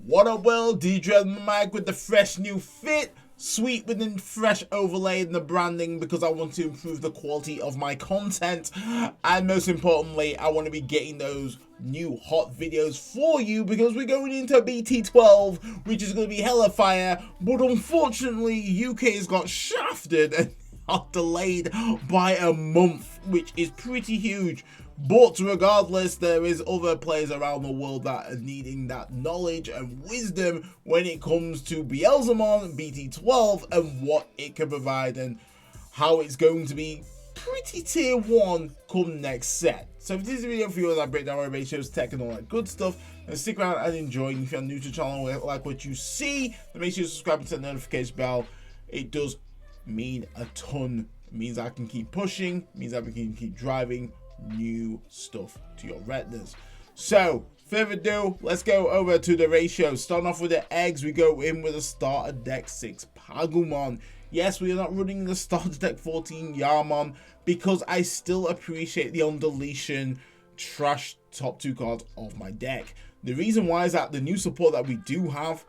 What up, world? BT12 Mike with the fresh new fit, sweet with the fresh overlay and the branding, because I want to improve the quality of my content, and most importantly, I want to be getting those new hot videos for you, because we're going into BT12, which is going to be hella fire. But unfortunately, UK has got shafted and are delayed by a month, which is pretty huge. But regardless, there is other players around the world that are needing that knowledge and wisdom when it comes to Beelzemon, BT12, and what it can provide and how it's going to be pretty tier 1 come next set. So if this is a video for you, as I break down my ratios, tech, and all that good stuff, and stick around and enjoy. If you're new to the channel and like what you see, then make sure you subscribe and set the notification bell. It does mean a ton. It means I can keep pushing, it means I can keep driving new stuff to your retinas. So further ado, let's go over to the ratio. Starting off with the eggs, we go in with a starter deck 6 Pagumon. Yes, we are not running the starter deck 14 Yarmon, because I still appreciate the on deletion trash top 2 cards of my deck. The reason why is that the new support that we do have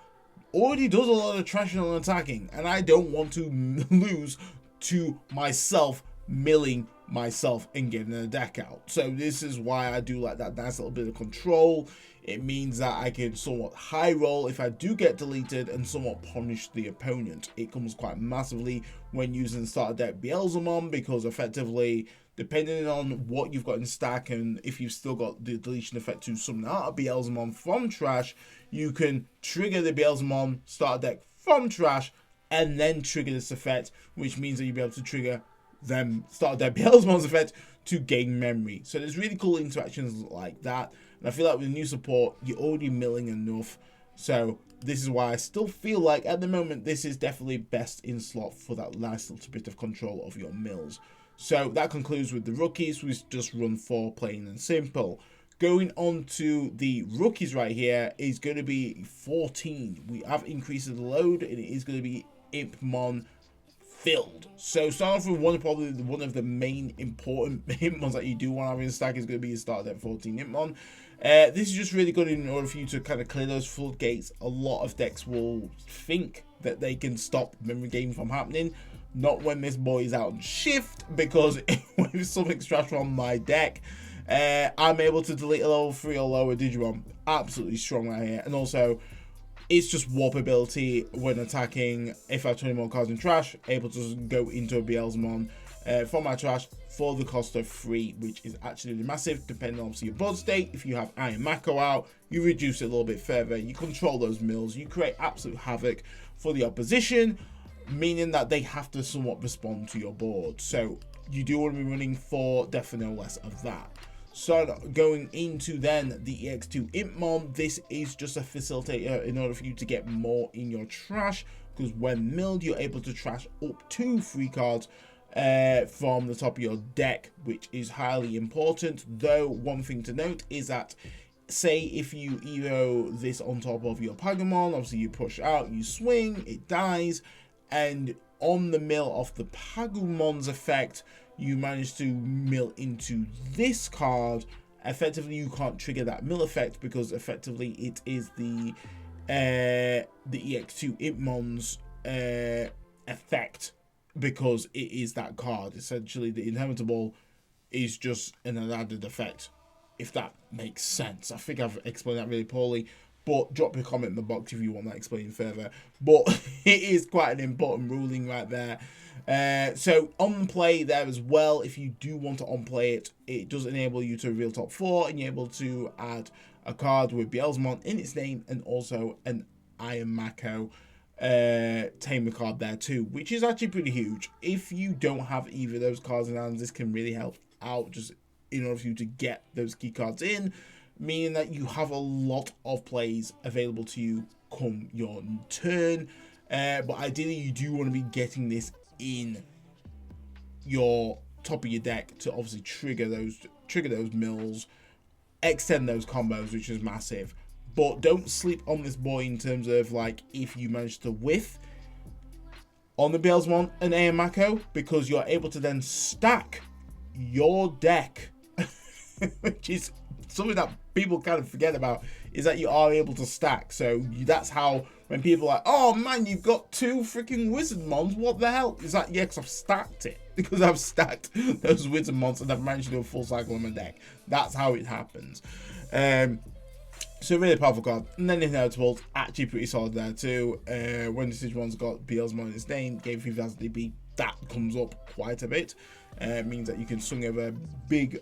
already does a lot of trashing and attacking, and I don't want to lose to myself milling myself and getting the deck out. So this is why I do like that nice little bit of control. It means that I can somewhat high roll if I do get deleted and somewhat punish the opponent. It comes quite massively when using starter deck Beelzemon, because effectively, depending on what you've got in stack and if you've still got the deletion effect to summon out a Beelzemon from trash, you can trigger the Beelzemon starter deck from trash and then trigger this effect, which means that you'll be able to trigger them starter deck Beelzemon's effect to gain memory. So there's really cool interactions like that, and I feel like with new support you're already milling enough. So this is why I still feel like at the moment this is definitely best in slot for that nice little bit of control of your mills. So that concludes with the rookies. We just run 4, plain and simple. Going on to the rookies right here is going to be 14. We have increased the load, and it is going to be Impmon filled. So starting off with probably one of the main important Impmons that you do want to have in stack is going to be your starter deck 14 Impmon. This is just really good in order for you to kind of clear those floodgates. A lot of decks will think that they can stop memory game from happening. Not when this boy is out on shift, because with something's trash on my deck, I'm able to delete a level 3 or lower digimon. Absolutely strong right here. And also, it's just warp ability when attacking. If I have 20 more cards in trash, able to go into a Beelzemon from my trash for the cost of 3, which is actually massive, depending on obviously your board state. If you have Iron Mako out, you reduce it a little bit further, you control those mills, you create absolute havoc for the opposition, meaning that they have to somewhat respond to your board. So you do want to be running 4, definitely no less of that. So going into then the EX2 Impmon, this is just a facilitator in order for you to get more in your trash, because when milled you're able to trash up to 3 cards from the top of your deck, which is highly important. Though one thing to note is that, say if you Evo this on top of your Pagumon, obviously you push out, you swing, it dies, and on the mill of the Pagumon's effect, you manage to mill into this card. Effectively, you can't trigger that mill effect, because effectively it is the EX2 Impmon's effect, because it is that card. Essentially, the inevitable is just an added effect, if that makes sense. I think I've explained that really poorly, but drop your comment in the box if you want that explained further. But it is quite an important ruling right there. So on play there as well, if you do want to on play it, it does enable you to reveal top 4, and you're able to add a card with Beelzemon in its name, and also an Iron Mako Tamer card there too, which is actually pretty huge. If you don't have either of those cards in hand, this can really help out just in order for you to get those key cards in, meaning that you have a lot of plays available to you come your turn. But ideally you do want to be getting this in your top of your deck to obviously trigger those mills, extend those combos, which is massive. But don't sleep on this boy in terms of, like, if you manage to whiff on the Beelzemon and Iron Mako, because you're able to then stack your deck, which is something that people kind of forget about is that you are able to stack. So that's how, when people are like, oh man, you've got 2 freaking Wizardmons, what the hell? Is that, yeah, because I've stacked it. Because I've stacked those Wizardmons and I've managed to do a full cycle on my deck. That's how it happens. So really powerful card. And then Inheritables, actually pretty solid there too. When the Digimon's got Beelzemon in its name, game 3000 DP, that comes up quite a bit. Means that you can swing over big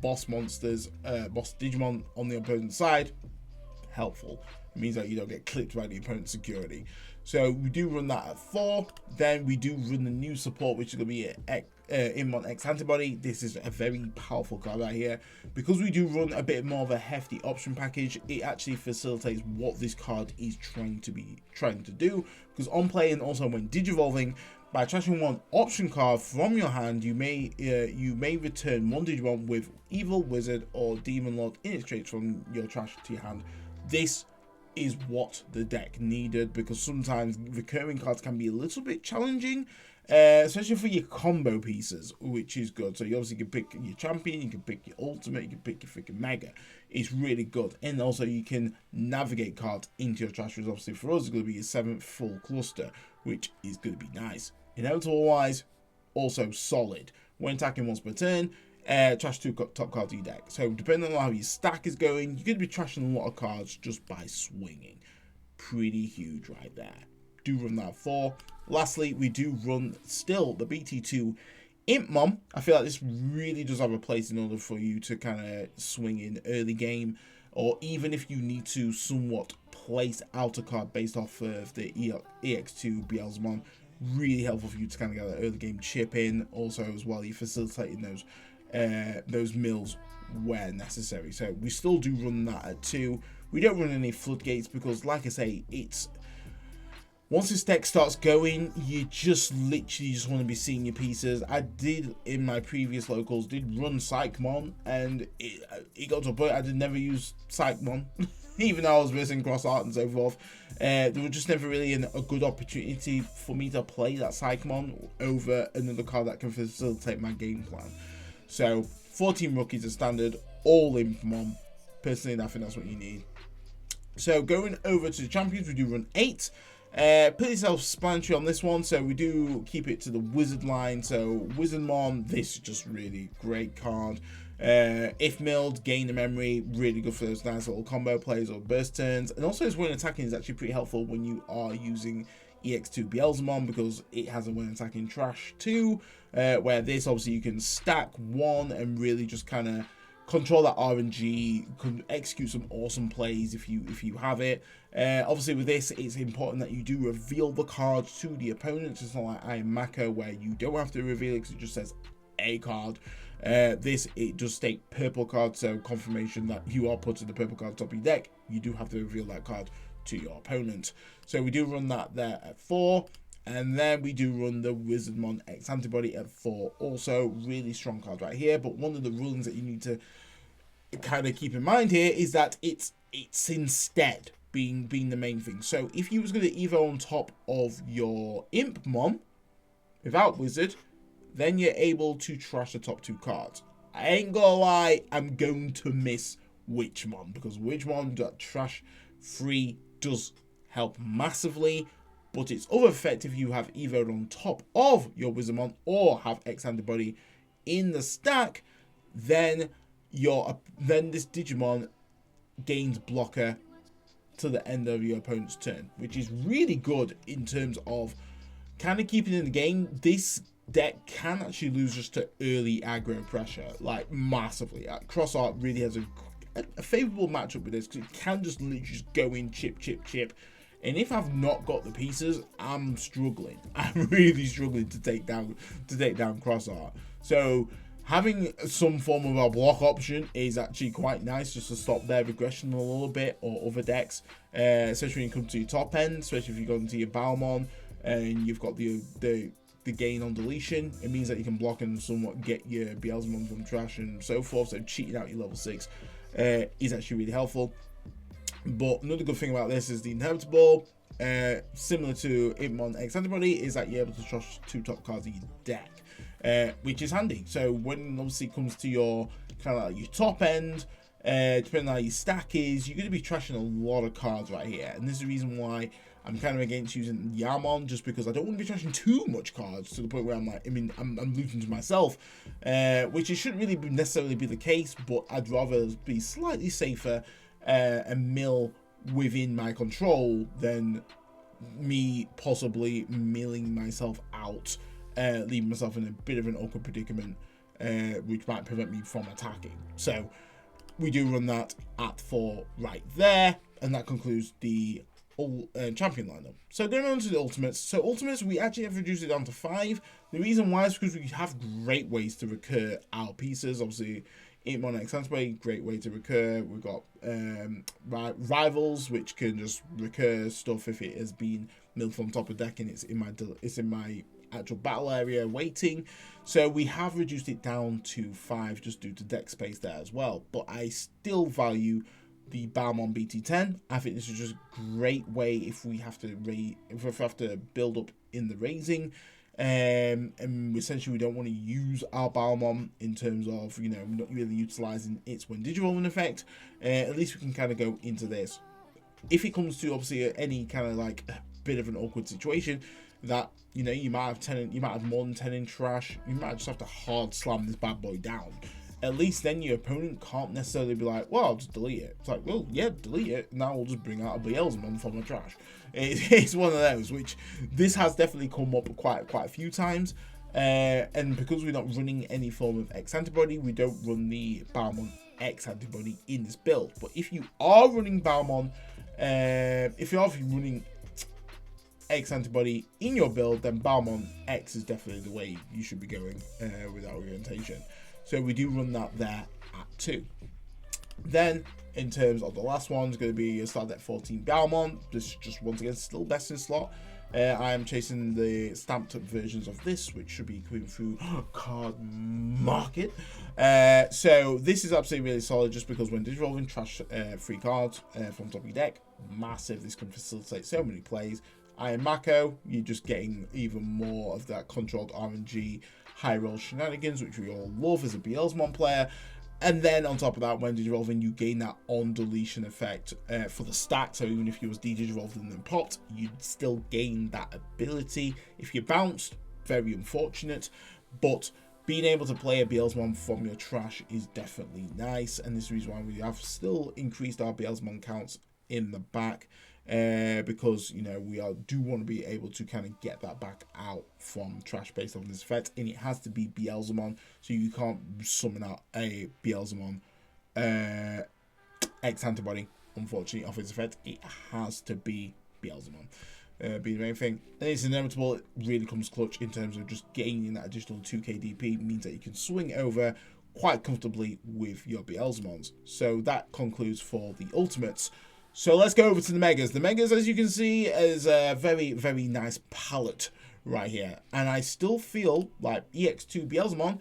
boss monsters, boss Digimon on the opponent's side. Helpful. It means that you don't get clipped by the opponent's security. So we do run that at 4. Then we do run the new support, which is going to be Inmon X Antibody. This is a very powerful card right here. Because we do run a bit more of a hefty option package, it actually facilitates what this card is trying to do. Because on play and also when digivolving, by trashing 1 option card from your hand, you may return 1 Digimon with Evil, Wizard, or Demon Lord in its traits from your trash to your hand. This is what the deck needed, because sometimes recurring cards can be a little bit challenging, especially for your combo pieces, which is good. So you obviously can pick your champion, you can pick your ultimate, you can pick your freaking mega. It's really good. And also you can navigate cards into your trash, which obviously for us is going to be your 7th full cluster, which is going to be nice. Inevitable wise, also solid. When attacking once per turn, trash 2 top cards of your deck. So depending on how your stack is going, you're going to be trashing a lot of cards just by swinging. Pretty huge right there. Do run that 4. Lastly, we do run still the BT2 Impmon. I feel like this really does have a place in order for you to kind of swing in early game, or even if you need to somewhat place out a card based off of the EX2 Beelzemon. Really helpful for you to kind of get that early game chip in. Also as well, you're facilitating those mills where necessary. So we still do run that at 2. We don't run any floodgates because, like I say, it's once this deck starts going, you just literally want to be seeing your pieces. I did in my previous locals run Psychmon, and it got to a point I did never use Psychmon. Even though I was missing cross art and so forth, there was just never really a good opportunity for me to play that Psychmon over another card that can facilitate my game plan. So 14 rookies are standard, all Impmon. Personally, I think that's what you need. So going over to the champions, we do run 8. Pretty self-explanatory on this one, so we do keep it to the wizard line. So Wizardmon, this is just really great card. If milled, gain the memory, really good for those nice little combo plays or burst turns. And also his when attacking is actually pretty helpful when you are using EX2 Beelzemon, because it has a when attacking trash too, where this obviously you can stack 1 and really just kind of control that RNG, can execute some awesome plays if you have it. Obviously with this, it's important that you do reveal the cards to the opponents. It's not like I Am Mako where you don't have to reveal it because it just says a card. This, it does state purple card, so confirmation that you are putting the purple card top of your deck. You do have to reveal that card to your opponent. So we do run that there at 4. And then we do run the Wizardmon X Antibody at 4. Also, really strong card right here. But one of the rulings that you need to kind of keep in mind here is that it's instead being the main thing. So if you was going to Evo on top of your Impmon without Wizard, then you're able to trash the top 2 cards. I ain't gonna lie, I'm going to miss Witchmon, because Witchmon trash 3 does help massively. But it's other effective if you have Evo'd on top of your Wizardmon or have X Antibody in the stack, then this Digimon gains blocker to the end of your opponent's turn, which is really good in terms of kind of keeping in the game. This deck can actually lose just to early aggro pressure, like massively. Cross Art really has a favorable matchup with this, because it can just literally just go in chip. And if I've not got the pieces, I'm struggling. I'm really struggling to take down Cross Art. So having some form of a block option is actually quite nice, just to stop their regression a little bit, or other decks, especially when you come to your top end, especially if you go into your Balmon and you've got the gain on deletion. It means that you can block and somewhat get your Beelzemon from trash and so forth. So cheating out your level 6 is actually really helpful. But another good thing about this is the inheritable, similar to Impmon X Antibody, is that you're able to trash 2 top cards of your deck, which is handy. So when obviously it comes to your kind of like your top end, depending on how your stack is, you're going to be trashing a lot of cards right here. And this is the reason why I'm kind of against using Yamon, just because I don't want to be trashing too much cards to the point where I'm like, I'm losing to myself, which it shouldn't really necessarily be the case, but I'd rather be slightly safer and mill within my control than me possibly milling myself out, leaving myself in a bit of an awkward predicament, which might prevent me from attacking. So we do run that at 4 right there, and that concludes the champion lineup. So going on to the ultimates. So ultimates, we actually have reduced it down to 5. The reason why is because we have great ways to recur our pieces. Obviously, Itmon X Antibody, great way to recur. We've got rivals, which can just recur stuff if it has been milled from top of deck and it's in my actual battle area waiting. So we have reduced it down to 5 just due to deck space there as well. But I still value the Beelzemon BT10. I think this is just a great way if we have to build up in the raising. And essentially we don't want to use our Beelzemon in terms of, you know, not really utilizing its when digivolving effect. At least we can kind of go into this. If it comes to obviously any kind of like bit of an awkward situation that, you know, you might have more than 10 in trash, you might just have to hard slam this bad boy down. At least then your opponent can't necessarily be like, well, I'll just delete it. It's like, well, yeah, delete it. Now we'll just bring out a Beelzemon from the trash. It's one of those, which this has definitely come up quite a few times. And because we're not running any form of X antibody, we don't run the Beelzemon X antibody in this build. But if you are running Beelzemon, if you are running X antibody in your build, then Beelzemon X is definitely the way you should be going with that orientation. So we do run that there at 2. Then, in terms of the last one, it's going to be a start at 14 Beelzemon. This is just once again still best in slot. I am chasing the stamped up versions of this, which should be coming through Card Market. So this is absolutely really solid, just because when digivolving, trash 3 cards from top of your deck. Massive. This can facilitate so many plays. I am Mako. You're just getting even more of that controlled RNG high roll shenanigans, which we all love as a Beelzemon player. And then on top of that, when digivolving, you gain that on deletion effect for the stack. So even if you was digivolved and then popped, you'd still gain that ability. If you bounced, very unfortunate, but being able to play a Beelzemon from your trash is definitely nice. And this is the reason why we have still increased our Beelzemon counts in the back. Because, you know, we do want to be able to kind of get that back out from trash based on this effect, and it has to be Beelzemon, so you can't summon out a Beelzemon X antibody, unfortunately, off its effect. It has to be Beelzemon. Being anything, and it's inevitable. It really comes clutch in terms of just gaining that additional 2k DP. Means that you can swing over quite comfortably with your Beelzemons. So that concludes for the ultimates. So let's go over to the Megas. The Megas, as you can see, is a very, very nice palette right here. And I still feel like EX2 Beelzemon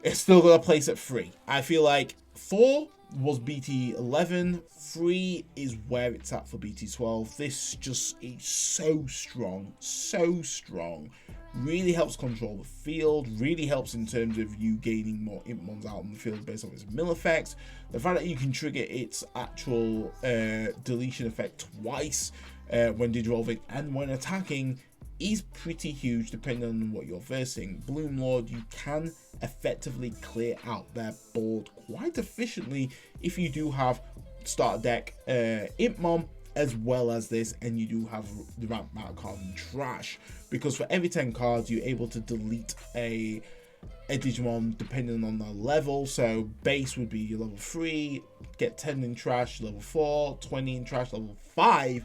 is still got a place at 3. I feel like 4 was BT11. 3 is where it's at for BT12. This just is so strong. So strong. Really helps control the field, really helps in terms of you gaining more Impmons out on the field based on its mill effect. The fact that you can trigger its actual deletion effect twice when digivolving and when attacking is pretty huge depending on what you're versing. Bloom Lord, you can effectively clear out their board quite efficiently if you do have starter deck Impmon as well as this, and you do have the right amount of cards in trash, because for every 10 cards you're able to delete a Digimon depending on the level. So base would be your level 3, get 10 in trash level 4, 20 in trash level 5,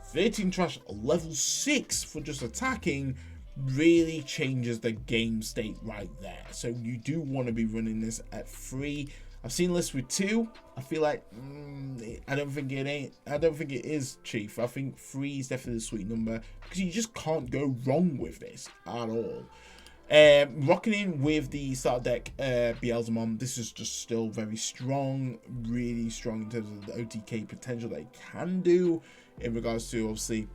13 trash level 6 for just attacking. Really changes the game state right there. So you do want to be running this at 3. I've seen lists with 2. I feel like I don't think it is, Chief. I think 3 is definitely a sweet number, because you just can't go wrong with this at all. Rocking in with the starter deck Beelzemon, this is just still very strong, really strong in terms of the OTK potential that it can do in regards to obviously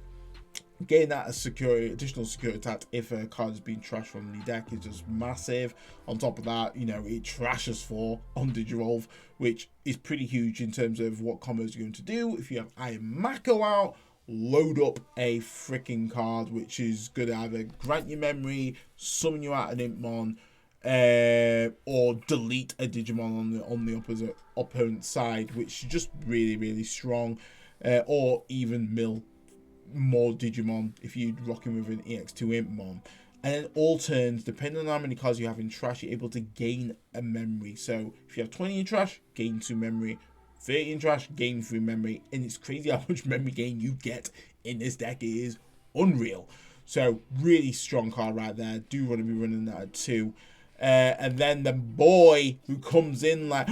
Getting that as additional security attack if a card is being trashed from the deck is just massive. On top of that, you know, it trashes 4 on Digivolve, which is pretty huge in terms of what combos you're going to do. If you have Iron Mako out, load up a freaking card, which is going to either grant you memory, summon you out an Impmon, or delete a Digimon on the opposite opponent's side, which is just really, really strong, or even mill more Digimon if you're rocking with an EX2 Impmon. And then all turns, depending on how many cards you have in trash, you're able to gain a memory. So if you have 20 in trash, gain 2 memory. 30 in trash, gain 3 memory. And it's crazy how much memory gain you get in this deck. It is unreal. So really strong card right there. Do want to be running that at 2. And then the boy who comes in like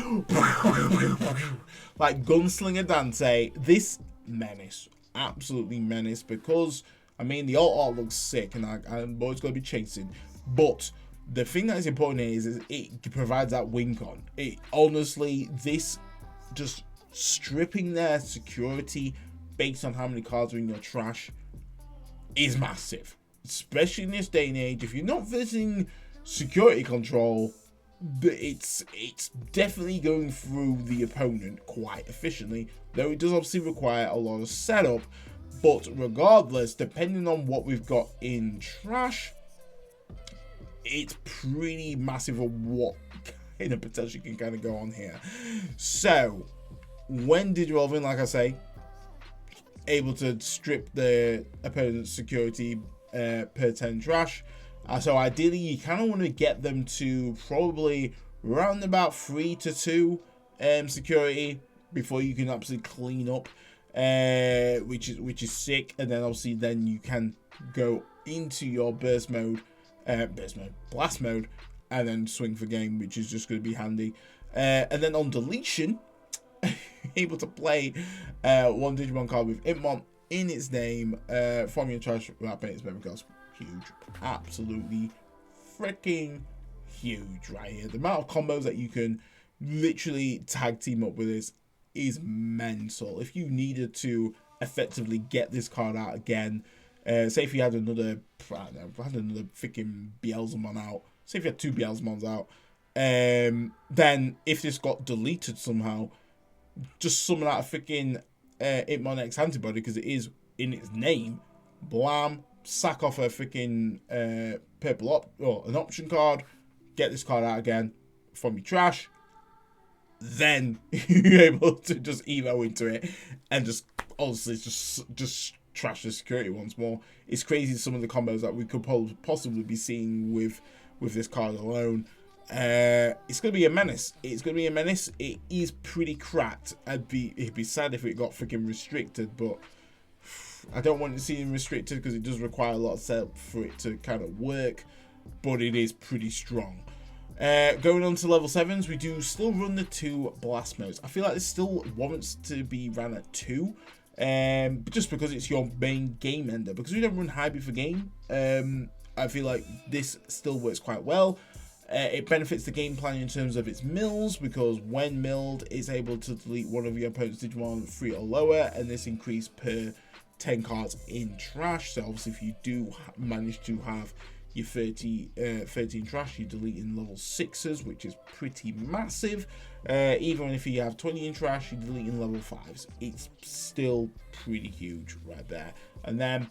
like Gunslinger Dante. This menace, absolutely menace, because I mean the art looks sick, and boy's gonna be chasing. But the thing that is important here is it provides that win con. It honestly, this just stripping their security based on how many cards are in your trash is massive, especially in this day and age. If you're not visiting security control, it's definitely going through the opponent quite efficiently, though it does obviously require a lot of setup. But regardless, depending on what we've got in trash, it's pretty massive of what kind of potential can kind of go on here. So when Digivolving, like I say, able to strip the opponent's security per 10 trash. So ideally, you kind of want to get them to probably around about 3 to 2 security before you can absolutely clean up, which is sick. And then obviously then you can go into your blast mode, and then swing for game, which is just going to be handy. And then on deletion, able to play one Digimon card with Impmon in its name from your trash without paying its memory cost. Huge, absolutely freaking huge right here. The amount of combos that you can literally tag team up with this is mental. If you needed to effectively get this card out again, say if you had another, I don't know, had another freaking Beelzemon out, say if you had 2 Beelzemons out, then if this got deleted somehow, just summon out a freaking Impmon X antibody, because it is in its name, blam, sack off a freaking purple an option card, get this card out again from your trash, then you're able to just evo into it and just honestly just trash the security once more. It's crazy some of the combos that we could possibly be seeing with this card alone. It's gonna be a menace. It's gonna be a menace. It is pretty cracked. It'd be sad if it got freaking restricted, but I don't want to see him restricted because it does require a lot of setup for it to kind of work, but it is pretty strong. Going on to level 7s, we do still run the 2 blast modes. I feel like this still warrants to be ran at 2, just because it's your main game ender. Because we don't run hybrid for game, I feel like this still works quite well. It benefits the game plan in terms of its mills, because when milled, it's able to delete one of your opponent's Digimon 3 or lower, and this increase per 10 cards in trash. So obviously if you do manage to have your 13 trash, you delete in level 6s, which is pretty massive. Even if you have 20 in trash, you delete in level 5s. It's still pretty huge right there. And then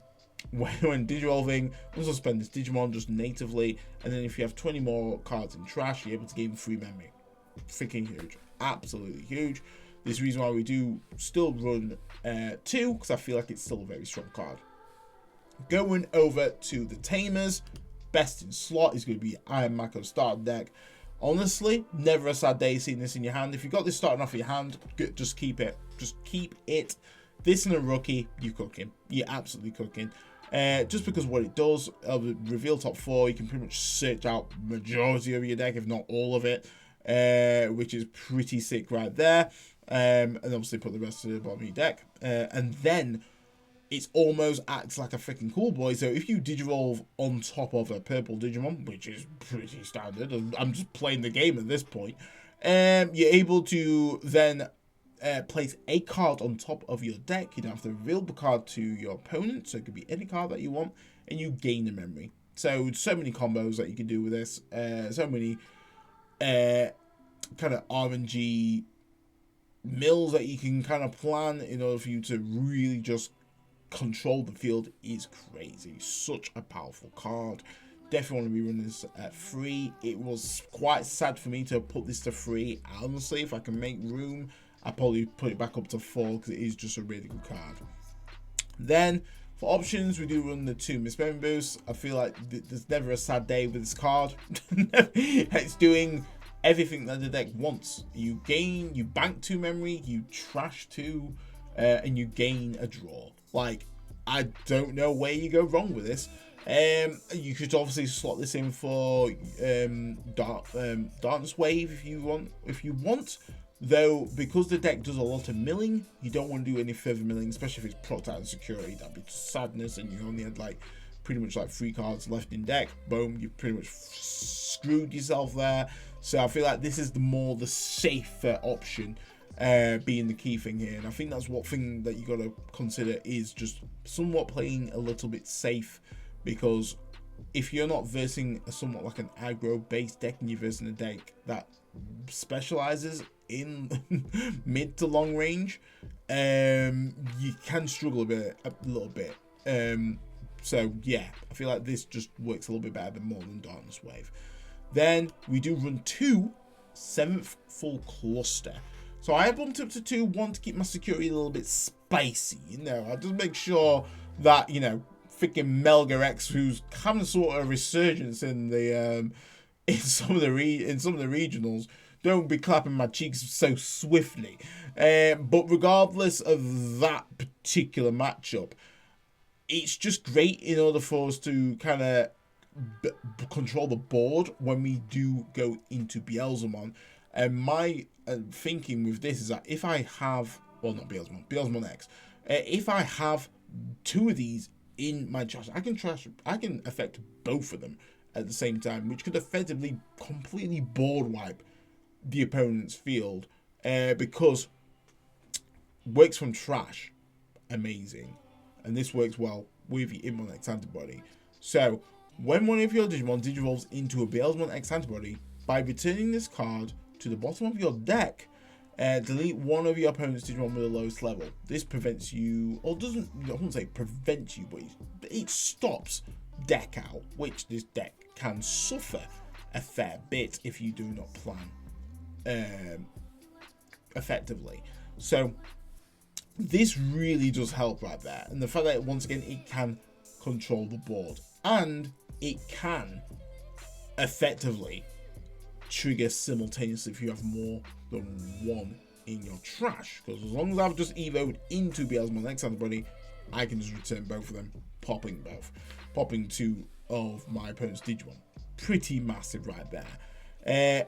when Digivolving, also spend this Digimon just natively, and then if you have 20 more cards in trash, you're able to gain 3 memory. Freaking huge, absolutely huge. This is the reason why we do still run 2, because I feel like it's still a very strong card. Going over to the Tamers, best in slot is going to be Iron Mako start deck. Honestly, never a sad day seeing this in your hand. If you got this starting off your hand, just keep it. Just keep it. This in a rookie, you're cooking. You're absolutely cooking. Just because what it does, reveal top 4, you can pretty much search out majority of your deck, if not all of it, which is pretty sick right there. And obviously put the rest of the bottom of your deck. And then it's almost acts like a freaking cool boy. So if you Digivolve on top of a purple Digimon, which is pretty standard, I'm just playing the game at this point, you're able to then place a card on top of your deck. You don't have to reveal the card to your opponent, so it could be any card that you want, and you gain a memory. So many combos that you can do with this. So many kind of RNG mills that you can kind of plan in order for you to really just control the field. Is crazy. Such a powerful card. Definitely want to be running this at 3. It was quite sad for me to put this to 3. Honestly, if I can make room, I'll probably put it back up to 4 because it is just a really good card. Then for options, we do run the 2 misspelling boosts. I feel like there's never a sad day with this card. It's doing everything that the deck wants. You gain, you bank 2 memory, you trash 2, and you gain a draw. Like, I don't know where you go wrong with this. You could obviously slot this in for Darkness Wave if you want. Though, because the deck does a lot of milling, you don't want to do any further milling, especially if it's proc out and security. That'd be sadness, and you only had like pretty much like 3 cards left in deck. Boom, you pretty much screwed yourself there. So I feel like this is the safer option, being the key thing here. And I think that's one thing that you got to consider, is just somewhat playing a little bit safe, because if you're not versing somewhat like an aggro based deck and you're versing a deck that specializes in mid to long range, you can struggle a little bit. So yeah, I feel like this just works a little bit better than more than Darkness Wave. Then we do run 2 7th full cluster. So I bumped up to 2, 1 to keep my security a little bit spicy. You know, I just make sure that, you know, freaking Melga X, who's having sort of a resurgence in the in some of the regionals, don't be clapping my cheeks so swiftly. But regardless of that particular matchup, it's just great in order for us to kind of control the board when we do go into Beelzemon. And my thinking with this is that if I have, well, not Beelzemon X, if I have 2 of these in my trash, I can affect both of them at the same time, which could effectively completely board wipe the opponent's field, because works from trash, amazing, and this works well with the Beelzemon X antibody. So when one of your Digimon digivolves into a Beelzemon X antibody, by returning this card to the bottom of your deck, delete one of your opponent's Digimon with the lowest level. This prevents you, or doesn't, I wouldn't say prevents you, but it stops deck out, which this deck can suffer a fair bit if you do not plan effectively. So this really does help right there, and the fact that once again it can control the board, and it can effectively trigger simultaneously if you have more than 1 in your trash, because as long as I've just evoed into Beelzemon X antibody, I can just return both of them, popping 2 of my opponent's Digimon. Pretty massive right there.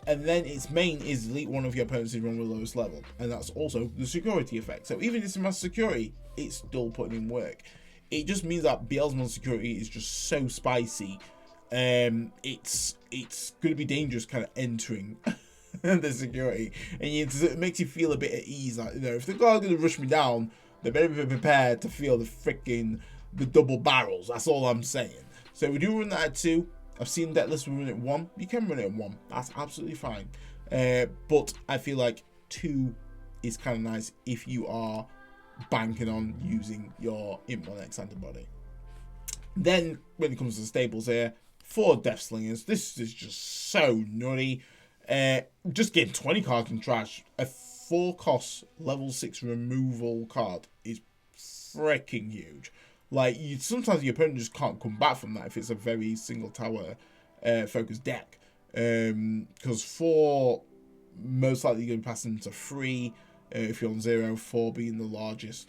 And then its main is delete one of your opponent's Digimon with the lowest level, and that's also the security effect. So even if it's mass security, it's still putting in work. It just means that Beelzemon security is just so spicy. It's going to be dangerous kind of entering the security, and it makes you feel a bit at ease. Like, you know, if they're going to rush me down, they better be prepared to feel the double barrels. That's all I'm saying. So we do run that at 2. I've seen deck lists run it at 1. You can run it at 1. That's absolutely fine. But I feel like 2 is kind of nice if you are banking on using your Beelzemon X antibody. Then when it comes to the staples here, 4 Death Slingers. This is just so nutty. Just getting 20 cards in trash. A 4-cost level 6 removal card is freaking huge. Like, sometimes your opponent just can't come back from that if it's a very single tower focused deck. Because 4 most likely going to pass into 3 if you're on 0, 4 being the largest.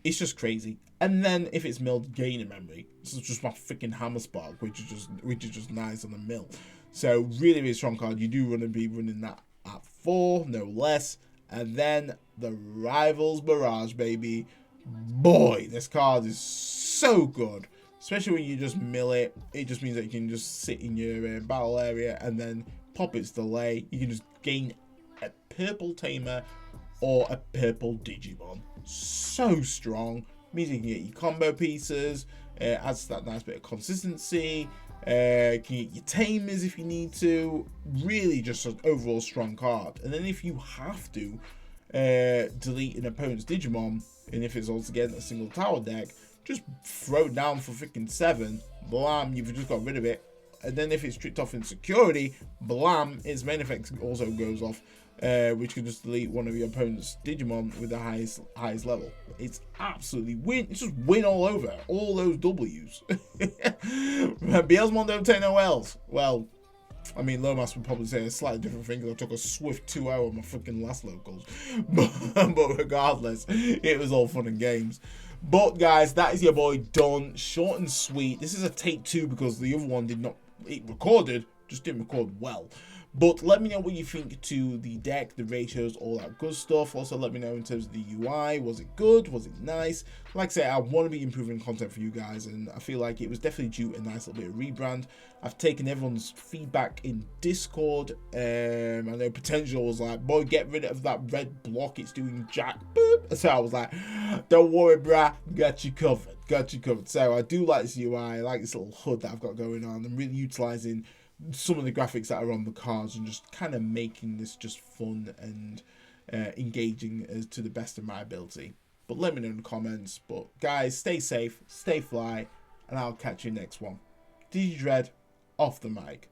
It's just crazy. And then if it's milled, gain a memory. This is just my freaking Hammer Spark, which is just nice on the mill. So really, really strong card. You do want to be running that at 4, no less. And then the Rivals Barrage, baby. Boy, this card is so good. Especially when you just mill it. It just means that you can just sit in your battle area and then pop its delay. You can just gain a purple Tamer or a purple Digimon. So strong. Means you can get your combo pieces, adds that nice bit of consistency, can get your tamers if you need to. Really just an overall strong card. And then if you have to delete an opponent's Digimon, and if it's altogether a single tower deck, just throw it down for freaking 7. Blam, you've just got rid of it. And then if it's tricked off in security, blam, its main effect also goes off, which can just delete one of your opponent's Digimon with the highest level. It's absolutely win. It's just win all over. All those W's. Beelzemon don't take no L's. Well, I mean, Lomas would probably say a slightly different thing because I took a swift 2-0 on my freaking last locals. But regardless, it was all fun and games. But guys, that is your boy done. Short and sweet. This is a take 2 because the other one did not. It recorded, just didn't record well. But let me know what you think to the deck, the ratios, all that good stuff. Also, let me know in terms of the UI. Was it good? Was it nice? Like I say, I want to be improving content for you guys, and I feel like it was definitely due a nice little bit of rebrand. I've taken everyone's feedback in Discord. I know Potential was like, boy, get rid of that red block. It's doing jack. Boop. So I was like, don't worry, bruh. Got you covered. Got you covered. So I do like this UI. I like this little HUD that I've got going on. I'm really utilizing some of the graphics that are on the cards and just kind of making this just fun and engaging as to the best of my ability. But let me know in the comments. But guys, stay safe, stay fly, and I'll catch you next one. DigiDread off the mic.